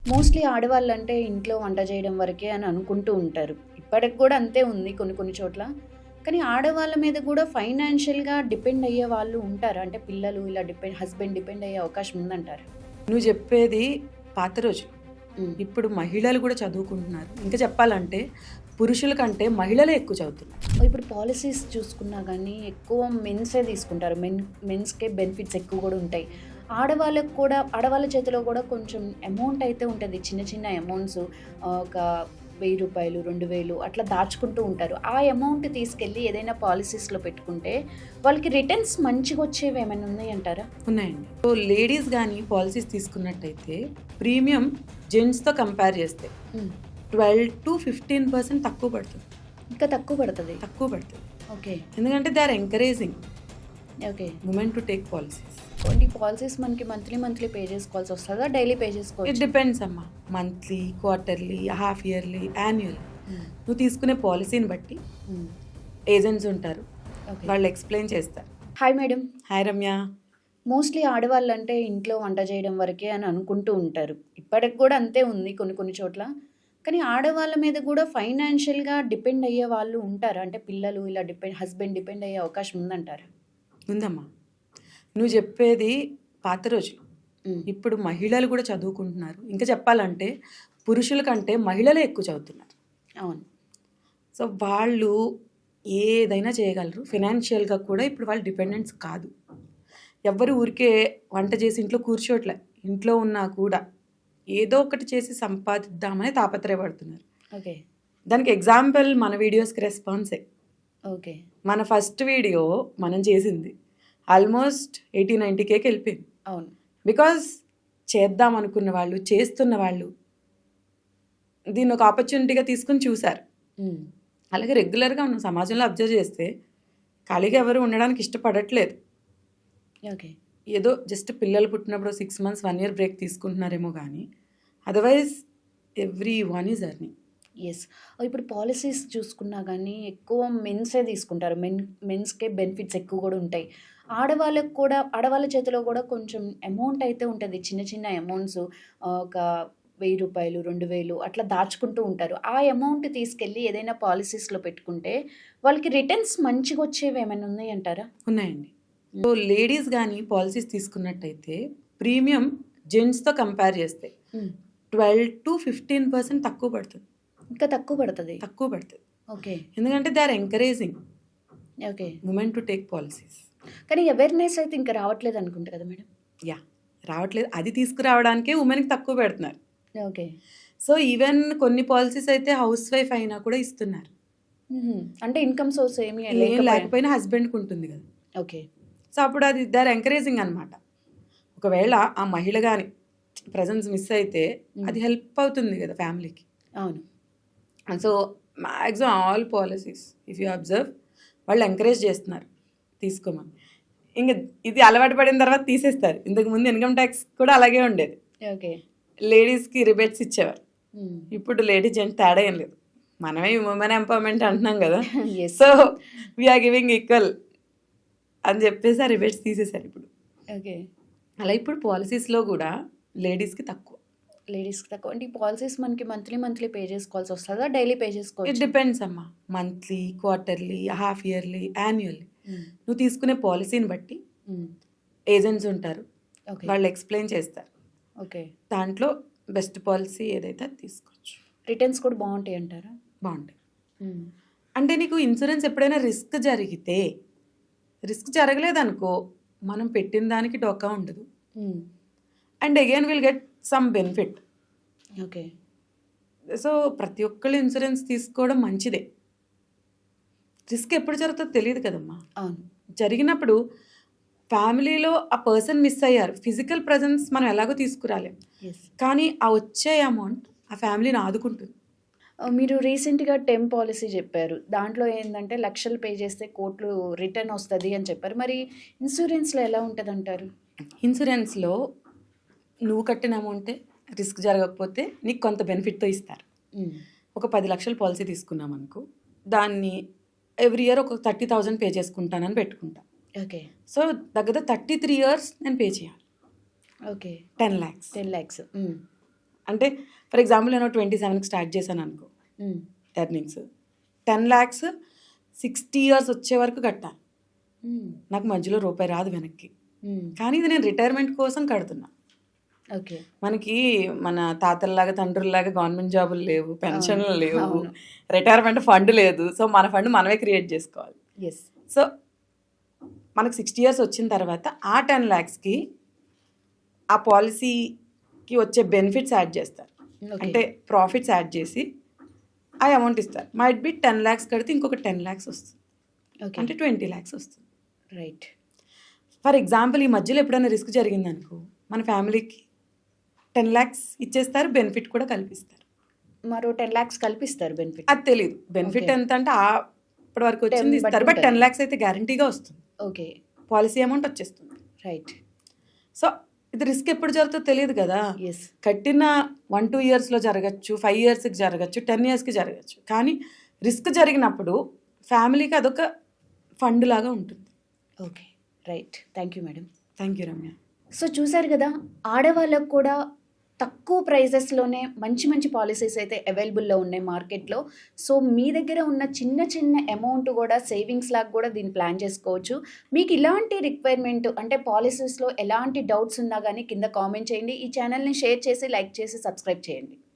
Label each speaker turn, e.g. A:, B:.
A: Mostly ఆడవాళ్ళంటే ఇంట్లో వంట చేయడం వరకే అని అనుకుంటూ ఉంటారు. ఇప్పటికి కూడా అంతే ఉంది కొన్ని కొన్ని చోట్ల. కానీ ఆడవాళ్ళ మీద కూడా ఫైనాన్షియల్‌గా డిపెండ్ అయ్యే వాళ్ళు ఉంటారు. అంటే పిల్లలు ఇలా హస్బెండ్ డిపెండ్ అయ్యే అవకాశం ఉందంటారు.
B: నువ్వు చెప్పేది పాత రోజు.
A: హ్మ్.
B: ఇప్పుడు మహిళలు కూడా చదువుకుంటున్నారు. ఇంకా చెప్పాలంటే పురుషుల కంటే మహిళలే ఎక్కువ చదువుతున్నారు.
A: ఇప్పుడు పాలిసీస్ చూసుకున్నా గానీ ఎక్కువ మెన్సే తీసుకుంటారు. మెన్స్‌కే బెనిఫిట్స్ ఎక్కువ కూడా ఉంటాయి. ఆడవాళ్ళకి కూడా ఆడవాళ్ళ చేతిలో కూడా కొంచెం అమౌంట్ అయితే ఉంటది. చిన్న చిన్న అమౌంట్స్ ఒక రూ. 1000, 2000 అట్లా దాచుకుంటూ ఉంటారు. ఆ అమౌంట్ తీసుకెళ్ళి ఏదైనా పాలిసీస్‌లో పెట్టుకుంటే వాళ్ళకి రిటర్న్స్ మంచిగొచ్చేవి ఏమైనా ఉన్నాయంటారా?
B: ఉన్నాయండి. సో లేడీస్ కానీ పాలసీస్ తీసుకున్నట్టయితే ప్రీమియం జెంట్స్తో కంపేర్ చేస్తే
A: హ్మ్.
B: 12-15% తక్కువ పడుతుంది.
A: ఇంకా తక్కువ పడతది.
B: తక్కువ పడుతుంది
A: ఓకే.
B: ఎందుకంటే they are encouraging
A: okay.
B: Women to take policies.
A: ఈ పాలిసీస్ మనకి మంత్లీ పే చేసుకోవాల్సి వస్తదా? డైలీ పే
B: ఇట్
A: చేసుకోవచ్చా?
B: డిపెండ్స్ అమ్మా. Monthly, quarterly, half yearly, annual.
A: Hmm.
B: నువ్వు తీసుకునే పాలసీని బట్టి
A: హ్మ్.
B: ఏజెంట్స్ ఉంటారు,
A: ఓకే.
B: వాళ్ళు ఎక్స్ప్లెయిన్ చేస్తారు.
A: Hi madam.
B: Hi Ramya.
A: Mostly ఆడవాళ్ళంటే ఇంట్లో వంట చేయడం వరకే అని అనుకుంటూ ఉంటారు. ఇప్పటికి కూడా అంతే ఉంది కొన్ని కొన్ని చోట్ల. కానీ ఆడవాళ్ళ మీద కూడా ఫైనాన్షియల్‌గా డిపెండ్ అయ్యే వాళ్ళు ఉంటారు. అంటే పిల్లలు ఇలా హస్బెండ్ డిపెండ్ అయ్యే అవకాశం ఉందంటారు.
B: ఉందమ్మా. నువ్వు చెప్పేది పాత రోజు.
A: హ్మ్.
B: ఇప్పుడు మహిళలు కూడా చదువుకుంటున్నారు. ఇంకా చెప్పాలంటే పురుషుల కంటే మహిళలే ఎక్కువ చదువుతున్నారు.
A: అవును.
B: సో వాళ్ళు ఏదైనా చేయగలరు. ఫినాన్షియల్గా కూడా ఇప్పుడు వాళ్ళు డిపెండెంట్స్ కాదు. ఎవ్వరు ఊరికే వంట చేసి ఇంట్లో కూర్చోట్లే. ఇంట్లో ఉన్నా కూడా ఏదో ఒకటి చేసి సంపాదిద్దామని తాపత్రయపడుతున్నారు.
A: ఓకే.
B: దానికి ఎగ్జాంపుల్ మన వీడియోస్కి రెస్పాన్సే.
A: ఓకే.
B: మన ఫస్ట్ వీడియో మనం చేసింది ఆల్మోస్ట్ 80-90Kకి వెళ్ళిపోయింది.
A: అవును.
B: బికాజ్ చేద్దాం అనుకున్న వాళ్ళు, చేస్తున్న వాళ్ళు దీన్ని ఒక ఆపర్చునిటీగా తీసుకుని చూశారు.
A: హ్మ్.
B: అలాగే రెగ్యులర్గా మనం సమాజంలో అబ్జర్వ్ చేస్తే ఖాళీగా ఎవరు ఉండడానికి ఇష్టపడట్లేదు.
A: ఓకే.
B: ఏదో జస్ట్ పిల్లలు పుట్టినప్పుడు 6 months 1 year బ్రేక్ తీసుకుంటున్నారేమో కానీ otherwise every one is earning.
A: Yes. ఇప్పుడు పాలిసీస్ చూసుకున్నా గానీ ఎక్కువ మెన్సే తీసుకుంటారు. మెన్స్‌కే బెనిఫిట్స్ ఎక్కువ కూడా ఉంటాయి. ఆడవాళ్ళకి కూడా ఆడవాళ్ళ చేతిలో కూడా కొంచెం అమౌంట్ అయితే ఉంటది. చిన్న చిన్న అమౌంట్స్ ఒక రూ. 1000, 2000 అట్లా దాచుకుంటూ ఉంటారు. ఆ అమౌంట్ తీసుకెళ్ళి ఏదైనా పాలిసీస్‌లో పెట్టుకుంటే వాళ్ళకి రిటర్న్స్ మంచిగొచ్చేవి ఏమైనా ఉన్నాయంటారా?
B: ఉన్నాయండి. సో లేడీస్ కానీ పాలసీస్ తీసుకున్నట్టయితే ప్రీమియం జెంట్స్తో కంపేర్ చేస్తే
A: హ్మ్.
B: 12-15% తక్కువ పడుతుంది.
A: ఇంకా తక్కువ పడతది.
B: తక్కువ పడుతుంది
A: ఓకే.
B: ఎందుకంటే they are encouraging
A: okay.
B: Women to take policies.
A: కానీ అవేర్‌నెస్ అయితే ఇంకా రావట్లేదు అనుకుంటా కదా మేడం?
B: యా, రావట్లేదు. అది తీసుకురావడానికే ఉమెన్కి తక్కువ పెడుతున్నారు.
A: ఓకే.
B: సో ఈవెన్ కొన్ని పాలసీస్ అయితే హౌస్ వైఫ్ అయినా కూడా ఇస్తున్నారు.
A: హుహు. అంటే ఇన్‌కమ్ సోర్స్ ఏమీ
B: ఏం లేకపోయినా హస్బెండ్కి ఉంటుంది కదా.
A: ఓకే.
B: సో అప్పుడు అది దే ఆర్ ఎంకరేజింగ్ అనమాట. ఒకవేళ ఆ మహిళ కానీ ప్రజెన్స్ మిస్ అయితే అది హెల్ప్ అవుతుంది కదా ఫ్యామిలీకి.
A: అవును.
B: So maximum all policies if you observe వాళ్ళు ఎంకరేజ్ చేస్తున్నారు తీసుకోమని. ఇంకా ఇది అలవాటు పడిన తర్వాత తీసేస్తారు. ఇంతకుముందు ఇన్కమ్ ట్యాక్స్ కూడా అలాగే ఉండేది.
A: ఓకే.
B: లేడీస్కి రిబేట్స్ ఇచ్చేవారు.
A: హ్మ్.
B: ఇప్పుడు లేడీ జెంట్స్ తేడా ఏం లేదు. మనమే ఉమెన్ ఎంపవర్మెంట్ అంటున్నాం కదా.
A: Yes.
B: So we are giving equal అని చెప్పేసి ఆ రిబేట్స్ తీసేశారు ఇప్పుడు.
A: ఓకే.
B: అలా ఇప్పుడు పాలసీస్లో కూడా లేడీస్కి తక్కువ.
A: లేడీస్‌కి తక్కువ. అంటే ఈ పాలిసీస్ మనకి మంత్లీ పే చేసుకోవాల్సి వస్తదా? డైలీ పే
B: ఇట్
A: చేసుకోవచ్చా?
B: డిపెండ్స్ అమ్మా. Monthly, quarterly, half yearly, annually.
A: హ్మ్.
B: నువ్వు తీసుకునే పాలసీని బట్టి
A: హ్మ్.
B: ఏజెంట్స్ ఉంటారు,
A: ఓకే.
B: వాళ్ళు ఎక్స్ప్లెయిన్ చేస్తారు.
A: ఓకే.
B: దాంట్లో బెస్ట్ పాలసీ ఏదైతే అది తీసుకోవచ్చు.
A: రిటర్న్స్ కూడా బావుంటాయి అంటారా?
B: బాగుంటాయి.
A: హ్మ్.
B: అంటే నీకు ఇన్సూరెన్స్ ఎప్పుడైనా రిస్క్ జరిగితే, రిస్క్ జరగలేదనుకో మనం పెట్టిన దానికి డోకా ఉండదు.
A: హ్మ్.
B: And again will get some benefit.
A: Okay.
B: So ప్రతి ఒక్కళ్ళు ఇన్సూరెన్స్ తీసుకోవడం మంచిదే. రిస్క్ ఎప్పుడు జరుగుతుందో తెలియదు కదమ్మా.
A: అవును.
B: జరిగినప్పుడు ఫ్యామిలీలో ఆ పర్సన్ మిస్ అయ్యారు. ఫిజికల్ ప్రెజెన్స్ మనం ఎలాగో తీసుకురాలేం,
A: యెస్.
B: కానీ ఆ వచ్చే అమౌంట్ ఆ ఫ్యామిలీని ఆదుకుంటుంది.
A: మీరు రీసెంట్‌గా టెర్మ్ పాలిసీ చెప్పారు. దాంట్లో ఏందంటే లక్షలు పే చేస్తే కోట్లు రిటర్న్ వస్తది అని చెప్పారు. మరి ఇన్సూరెన్స్‌లో ఎలా ఉంటదంటారు?
B: ఇన్సూరెన్స్లో నువ్వు కట్టిన అమౌంటే రిస్క్ జరగకపోతే నీకు కొంత బెనిఫిట్తో ఇస్తారు.
A: హ్మ్.
B: ఒక 10 లక్షల పాలసీ తీసుకున్నాం అనుకో, దాన్ని ఎవ్రీ ఇయర్ ఒక 30,000 పే చేసుకుంటానని పెట్టుకుంటా.
A: ఓకే.
B: సో దగ్గర 33 years నేను పే చేయాలి.
A: ఓకే.
B: 10 lakhs.
A: 10 లాక్స్. హ్మ్.
B: అంటే ఫర్ ఎగ్జాంపుల్ నేను 27కి స్టార్ట్ చేశాను అనుకో
A: ఉమ్,
B: ఎర్నింగ్స్ 10 lakhs 60 years వచ్చే వరకు కట్టాలి.
A: ఉమ్,
B: నాకు మధ్యలో రూపాయి రాదు వెనక్కి.
A: ఉమ్,
B: కానీ ఇది నేను రిటైర్మెంట్ కోసం కడుతున్నా.
A: ఓకే.
B: మనకి మన తాతల్లాగా తండ్రుల్లాగా గవర్నమెంట్ జాబులు లేవు, పెన్షన్లు లేవు,
A: అవును.
B: రిటైర్మెంట్ ఫండ్ లేదు. సో మన ఫండ్ మనమే క్రియేట్ చేసుకోవాలి.
A: ఎస్.
B: సో మనకు 60 years వచ్చిన తర్వాత ఆ 10 lakhsకి ఆ పాలసీకి వచ్చే బెనిఫిట్స్ యాడ్ చేస్తారు.
A: ఓకే.
B: అంటే ప్రాఫిట్స్ యాడ్ చేసి ఆ అమౌంట్ ఇస్తారు. మైట్ బి 10 lakhs కడితే ఇంకొక 10 lakhs వస్తుంది,
A: ఓకే.
B: అంటే 20 lakhs వస్తుంది.
A: రైట్.
B: ఫర్ ఎగ్జాంపుల్ ఈ మధ్యలో ఎప్పుడైనా రిస్క్ జరిగిందనుకో మన ఫ్యామిలీకి 10 lakhs ఇచ్చేస్తారు, బెనిఫిట్ కూడా కల్పిస్తారు.
A: మరో 10 lakhs కల్పిస్తారు బెనిఫిట్.
B: అది తెలియదు బెనిఫిట్
A: Okay.
B: ఎంత అంటే ఇప్పటి వరకు
A: 10
B: వచ్చింది
A: బట్టి
B: ఇస్తారు. బట్ 10
A: ఉంటుంది.
B: lakhs అయితే గ్యారంటీగా వస్తుంది,
A: ఓకే.
B: పాలసీ అమౌంట్ వచ్చేస్తుంది.
A: రైట్.
B: సో ఇది రిస్క్ ఎప్పుడు జరుగుతుందో తెలియదు కదా.
A: ఎస్.
B: కట్టిన 1-2 yearsలో జరగచ్చు, 5 yearsకి జరగచ్చు, 10 yearsకి జరగచ్చు. కానీ రిస్క్ జరిగినప్పుడు ఫ్యామిలీకి అదొక ఫండ్ లాగా ఉంటుంది.
A: Okay. Right. Thank you madam.
B: Thank you Ramya.
A: So చూసారు కదా, ఆడవాళ్ళకు కూడా తక్కువ ప్రైజెస్లోనే మంచి మంచి పాలసీస్ అయితే అవైలబుల్లో ఉన్నాయి మార్కెట్లో. సో మీ దగ్గర ఉన్న చిన్న చిన్న అమౌంట్ కూడా సేవింగ్స్ లాగా కూడా దీన్ని ప్లాన్ చేసుకోవచ్చు. మీకు ఇలాంటి రిక్వైర్మెంట్ అంటే పాలసీస్లో ఎలాంటి డౌట్స్ ఉన్నా కానీ కింద కామెంట్ చేయండి. ఈ ఛానల్ని షేర్ చేసి లైక్ చేసి సబ్స్క్రైబ్ చేయండి.